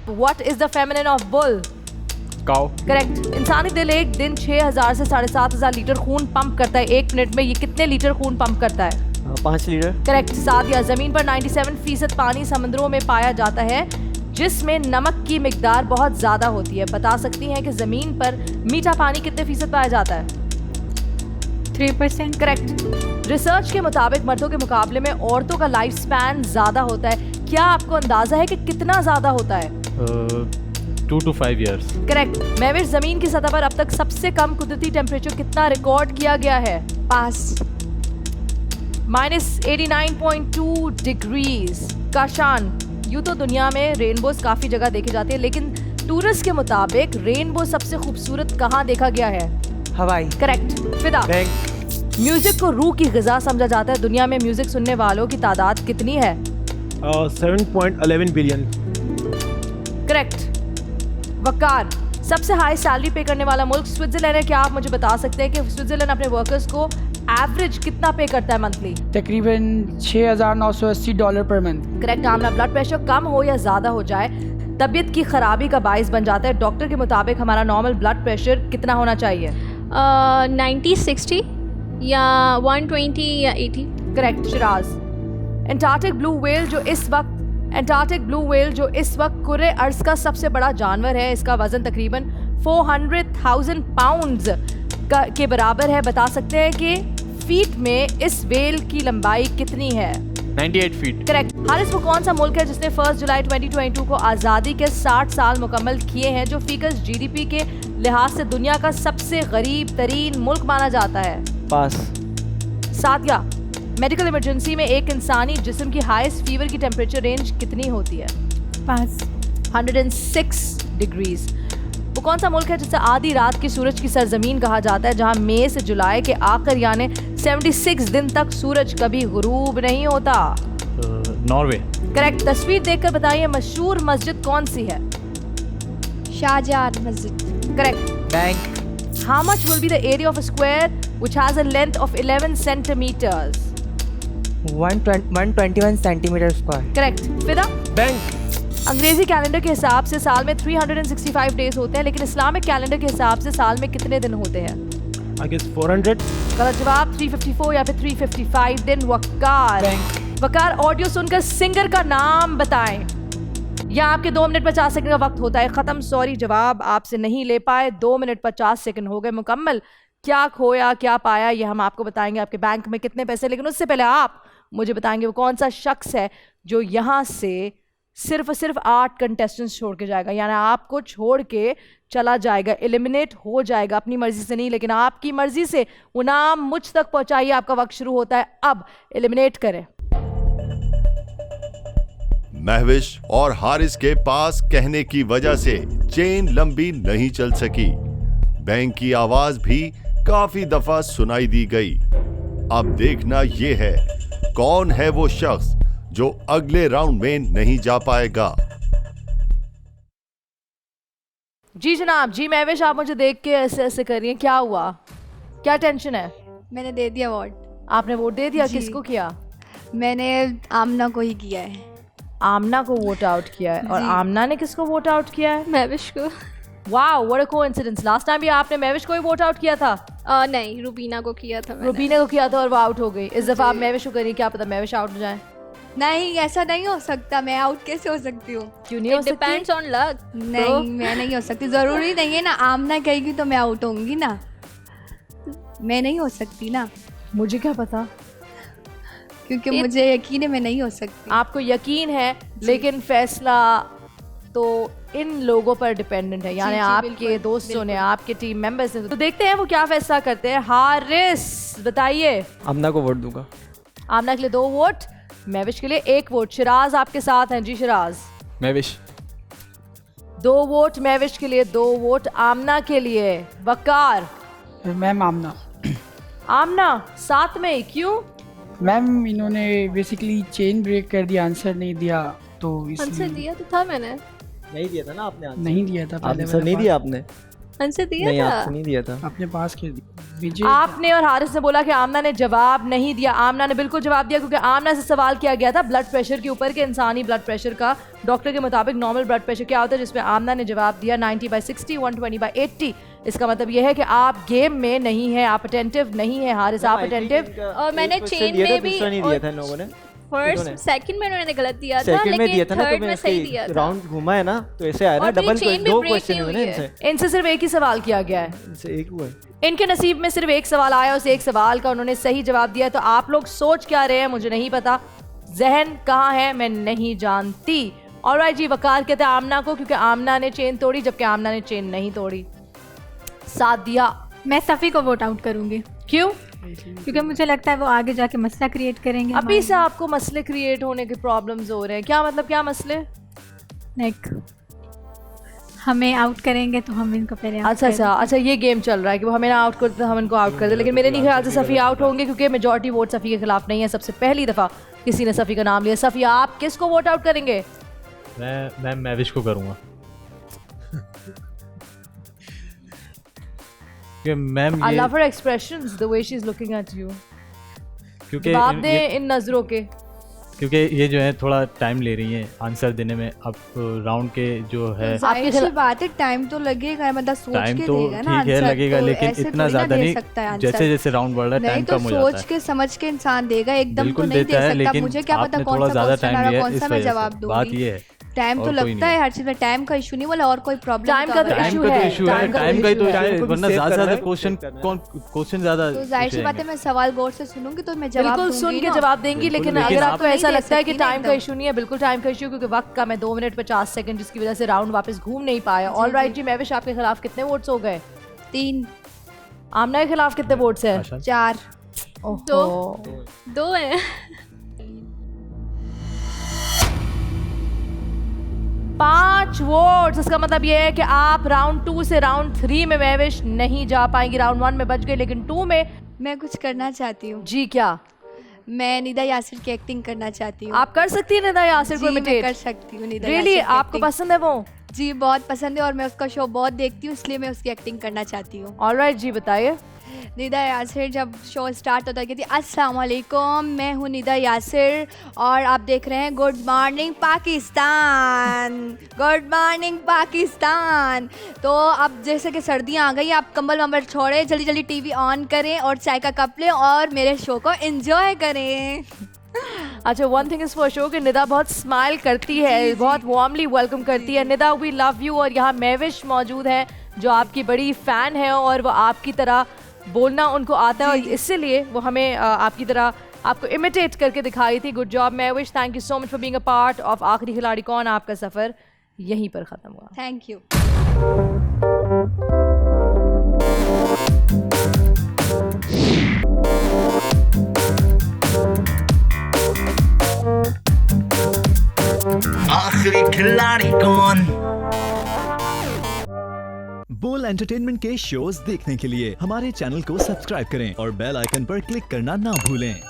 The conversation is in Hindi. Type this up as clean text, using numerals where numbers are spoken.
What is the feminine of bull? Cow. Correct. इंसानी दिल एक दिन 6000 से 7500 लीटर खून पंप करता है। 1 मिनट में ये कितने लीटर खून पंप करता है? 5 लीटर। करेक्ट। सादिया, जमीन पर 97% पानी समुद्रों में पाया जाता है जिसमें नमक की मिकदार बहुत ज्यादा होती है। बता सकती हैं कि जमीन पर मीठा पानी कितने फीसद पाया जाता है? 3%। करेक्ट। रिसर्च के मुताबिक मर्दों के मुकाबले में औरतों का लाइफ स्पैन ज्यादा होता है। क्या आपको अंदाजा है कि कितना ज्यादा होता है? 2 to 5 years. करेक्ट। महविश, जमीन की सतह पर अब तक सबसे कम कुदरती टेम्परेचर कितना रिकॉर्ड किया गया है? पास। -89.2 डिग्रीज। काशान, यूँ तो दुनिया में रेनबोज काफी जगह देखे जाते हैं, लेकिन टूरिस्ट के मुताबिक रेनबो सबसे खूबसूरत कहाँ देखा गया है? हवाई। करेक्ट। फिदा, म्यूजिक को रूह की ग़िज़ा समझा जाता है। दुनिया में म्यूजिक सुनने वालों की तादाद कितनी है? 7.11 बिलियन। करेक्ट। वकार, सबसे हाई सैलरी पे करने वाला मुल्क स्विट्जरलैंड है। क्या आप मुझे बता सकते हैं कि स्विट्जरलैंड अपने वर्कर्स को एवरेज कितना पे करता है मंथली? तकरीबन $6,980 पर मंथ। करेक्ट। आमना, ब्लड प्रेशर कम हो या ज़्यादा हो जाए तबीयत की खराबी का बाइस बन जाता है। डॉक्टर के मुताबिक हमारा नॉर्मल ब्लड प्रेशर कितना होना चाहिए? 90-60 या 120 या 80। Correct. Siraj, Antarctic blue whale जो इस वक्त कुर्रे अर्ज का सबसे बड़ा जानवर है, इसका वजन तकरीबन 400,000 पाउंड्स के बराबर है। बता सकते हैं कि फीट में इस व्हेल की लंबाई कितनी है? 98 feet. करेक्ट। हारिस, वो कौन सा मुल्क है जिसने 1 जुलाई 2022 को आज़ादी के 60 साल मुकम्मल किए हैं, जो फीकस GDP के लिहाज से दुनिया का सबसे गरीब तरीन मुल्क माना जाता है? पास। सादिया, मेडिकल इमरजेंसी में एक इंसानी जिस्म की हाईएस्ट फीवर की टेम्परेचर रेंज कितनी होती है? पास। 106 डिग्रीज। वो कौन सा मुल्क है जिसे आधी रात की सूरज की सरजमीन कहा जाता है, जहां मई से जुलाई के आखिर यानी 76 दिन तक सूरज कभी गुरूब नहीं होता? Norway. करेक्ट। तस्वीर देखकर बताइए मशहूर मस्जिद कौन सी है? शाहजहां मस्जिद। Correct. Bank. How much will be the area of a square which has a length of 11 centimeters? 121 centimetre square. Correct. फिदा, बैंक। अंग्रेजी कैलेंडर के हिसाब से साल में 365 डेज होते हैं, लेकिन इस्लामिक कैलेंडर के हिसाब से साल में कितने दिन होते हैं? I guess 400. गलत जवाब। 354 या फिर 355 दिन। वकार, ऑडियो सुनकर सिंगर का नाम बताएं। या आपके 2 मिनट 50 सेकंड का वक्त होता है खत्म। सॉरी, जवाब आपसे नहीं ले पाए। 2 मिनट 50 सेकंड हो गए मुकम्मल। क्या खोया क्या पाया ये हम आपको बताएंगे। आपके बैंक में कितने पैसे, लेकिन उससे पहले आप मुझे बताएंगे वो कौन सा शख्स है जो यहाँ से सिर्फ 8 कंटेस्टेंट्स छोड़ के जाएगा, यानी आपको छोड़ के चला जाएगा, एलिमिनेट हो जाएगा अपनी मर्जी से नहीं लेकिन आपकी मर्जी से। वो नाम मुझ तक पहुंचाइए। आपका वक्त शुरू होता है अब। एलिमिनेट करें। महविश और हारिस के पास कहने की वजह से चेन लंबी नहीं चल सकी। बैंक की आवाज भी काफी दफा सुनाई दी गई। अब देखना यह है कौन है वो शख्स जो अगले राउंड में नहीं जा पाएगा। जी जनाब। जी महविश, आप मुझे देख के ऐसे ऐसे कर रही हैं, क्या हुआ? क्या टेंशन है? मैंने दे दिया वोट। आपने वोट दे दिया? जी। किसको किया? मैंने आमना को ही किया है। आमना को वोट आउट किया है। और जी। आमना ने किसको वोट आउट किया है? महविश को। Wow, what a coincidence. Last time भी आपने महविश को ही वोट आउट किया था। नहीं, रुबीना को किया था मैंने। रुबीना को किया था और वो आउट हो गई। इस दफा आप महविश को करिए, क्या पता महविश आउट हो जाए। नहीं, ऐसा नहीं हो सकता। मैं आउट कैसे हो सकती हूँ? क्यों नहीं हो सकती? Depends on luck. नहीं, मैं नहीं हो सकती। जरूरी नहीं है ना आमना कहेगी तो मैं आउट होंगी ना। मैं नहीं हो सकती ना। मुझे क्या पता, क्योंकि मुझे यकीन है मैं नहीं हो सकती। आपको यकीन है लेकिन फैसला तो इन लोगों पर डिपेंडेंट है, यानी जी, आपके बिल्कुल, दोस्तों ने, बिल्कुल। आपके टीम मेंबर्स ने। तो देखते हैं वो क्या फैसला करते हैं। हारिस बताइए। आमना को वोट दूंगा। आमना के लिए 2 वोट, महविश के लिए 1 वोट। शिराज आपके साथ हैं। जी शिराज। Mahvish. 2 वोट महविश के लिए, 2 वोट आमना के लिए। वकार। मैम आमना। आमना साथ में ही क्यों? मैम इन्होंने बेसिकली चेन ब्रेक कर दिया, आंसर नहीं दिया तो आंसर इसलिए। दिया तो था मैंने। नहीं दिया था ना आपने आंसर। नहीं दिया था पहले आंसर नहीं दिया आपने। आंसर नहीं दिया था। आपने नहीं दिया था। अपने पास खेल दिया विजय आपने और हारिस ने बोला कि आमना ने जवाब नहीं दिया। आमना ने बिल्कुल जवाब दिया क्योंकि आमना से सवाल किया गया था ब्लड प्रेशर के ऊपर कि इंसानी ब्लड प्रेशर का डॉक्टर के मुताबिक नॉर्मल ब्लड प्रेशर क्या होता है, जिसमें आमना ने जवाब दिया 90/60, 120/80। इसका मतलब यह है कि आप गेम में नहीं है, आप अटेंटिव नहीं है। हारिस आप अटेंटिव। और मैंने चेन में भी नहीं दिया था इन लोगों ने। फर्स्ट सेकंड में उन्होंने गलत दिया था, सेकंड में दिया लेकिन था ना, तो थर्ड मैं में सही दिया था। राउंड घुमा है ना, तो ऐसे आया ना, और मेरी डबल chain भी दो break क्वेश्चन नहीं हुए ना हुई है। इनसे। इनसे सिर्फ एक ही सवाल किया गया है। इनसे एक हुआ है। इनके नसीब में सिर्फ एक सवाल आया, उस एक सवाल का उन्होंने सही जवाब दिया। तो आप लोग सोच क्या रहे हैं मुझे नहीं पता, जहन कहाँ है मैं नहीं जानती। ऑलराइट जी, वकार कहते हैं आमना को क्योंकि आमना ने चेन तोड़ी, जबकि आमना ने चेन नहीं तोड़ी। साथ दिया। मैं सफ़ी को वोट आउट करूंगी क्यों? क्योंकि मुझे लगता है वो आगे जाके मसला क्रिएट करेंगे। अभी से आपको मसले क्रिएट होने के प्रॉब्लम्स हो रहे हैं। क्या मतलब, क्या मसले? लाइक हमें आउट करेंगे तो हम इनको पहले out अच्छा कर अच्छा अच्छा, ये गेम चल रहा है कि वो हमें ना आउट करते तो हम इनको आउट कर दे। लेकिन मेरे नहीं ख्याल से सफ़ी आउट होंगे क्योंकि मेजॉरिटी वोट सफ़ी के खिलाफ नहीं है। सबसे पहली दफ़ा किसी ने सफ़ी का नाम लिया। सफ़ी आप किसको वोट आउट करेंगे? मैं मैविश को करूँगा कि मैम I ये love her expressions, the way she's looking at you. क्योंकि जवाब दें इन नजरों के। क्योंकि ये जो है थोड़ा टाइम ले रही हैं आंसर देने में। अब राउंड के जो है जाहिर सी बात है, टाइम तो लगेगा, मतलब सोच टाइम के तो देगा ना ठीक है आंसर, लगेगा, तो लेकिन ऐसे इतना थोड़ी ना ज्यादा दे नहीं। सकता है आंसर। जैसे जैसे राउंड बढ़ रहा है नहीं टाइम तो कम हो जाता सोच है। के समझ के इंसान देगा, एकदम बिल्कुल तो नहीं देता दे है, सकता। लेकिन मुझे क्या पता आपने कौन थोड़ा सा ज्यादा क्वेश्चन आ टाइम रहा लिया कौन इस सा मैं वजह से। जवाब बात दूंगी। ये है। टाइम तो और कोई लगता नहीं। है हर चीज में, टाइम का इशू नहीं बोला और कोई प्रॉब्लम टाइम का तो टाइम issue का तो है, इशू है, time का टाइम तो का ही तो issue है। issue है, वरना save ज्यादा करना ज्यादा है, क्वेश्चन save करना है। कौन क्वेश्चन ज्यादा तो जाहिर सी बात है मैं सवाल गौर से सुनूंगी तो मैं जवाब बिल्कुल दूंगी सुन के ना। जवाब देंगी। बिल्कुल, लेकिन लेकिन अगर आप आपको नहीं ऐसा दे लगता है कि सकती ना टाइम का एकदम। इशू नहीं है, बिल्कुल टाइम का इशू क्योंकि वक्त का मैं 2 मिनट 50 सेकंड जिसकी वजह से राउंड वापस घूम नहीं पाया। ऑल राइट जी, महविश आपके खिलाफ कितने वोट्स हो गए? 3 आमना के खिलाफ कितने वोट्स हैं? आशा? 4 ओहो। 2 है। 5 वोट्स। इसका मतलब ये है कि आप राउंड 2 से राउंड 3 में महविश नहीं जा पाएंगी। राउंड 1 में बच गए, लेकिन 2 में मैं कुछ करना चाहती हूँ। जी क्या मैं निदा यासिर की एक्टिंग करना चाहती हूँ। आप कर सकती हैं निदा यासिर को जी, मैं कर इमिटेट? सकती हूँ निदा रियली यासिर की आपको acting। पसंद है वो? जी बहुत पसंद है और मैं उसका शो बहुत देखती हूँ, इसलिए मैं उसकी एक्टिंग करना चाहती हूँ। ऑलराइट जी, बताइए। निदा यासिर जब शो स्टार्ट होता है कहती अस्सलाम वालेकुम, मैं हूँ निदा यासिर और आप देख रहे हैं good morning Pakistan, good morning Pakistan. तो अब जैसे कि सर्दियाँ आ गई, आप कंबल वंबल छोड़े, जल्दी जल्दी टीवी ऑन करें और चाय का कप लें और मेरे शो को एंजॉय करें। अच्छा, one thing is for sure कि निदा बहुत स्माइल करती है, बहुत वार्मली वेलकम करती है। Nida we love you. और यहाँ महविश मौजूद है जो आपकी बड़ी फ़ैन है और वो आपकी तरह बोलना उनको आता है और इसीलिए वो हमें आपकी तरह आपको इमिटेट करके दिखाई थी। Good job Mahvish, thank you so much for being a part of आखिरी खिलाड़ी कौन। आपका सफ़र यहीं पर ख़त्म हुआ। Thank you. आखिरी खिलाड़ी कौन। बोल एंटरटेनमेंट के शोज देखने के लिए हमारे चैनल को सब्सक्राइब करें और बेल आइकन पर क्लिक करना ना भूलें।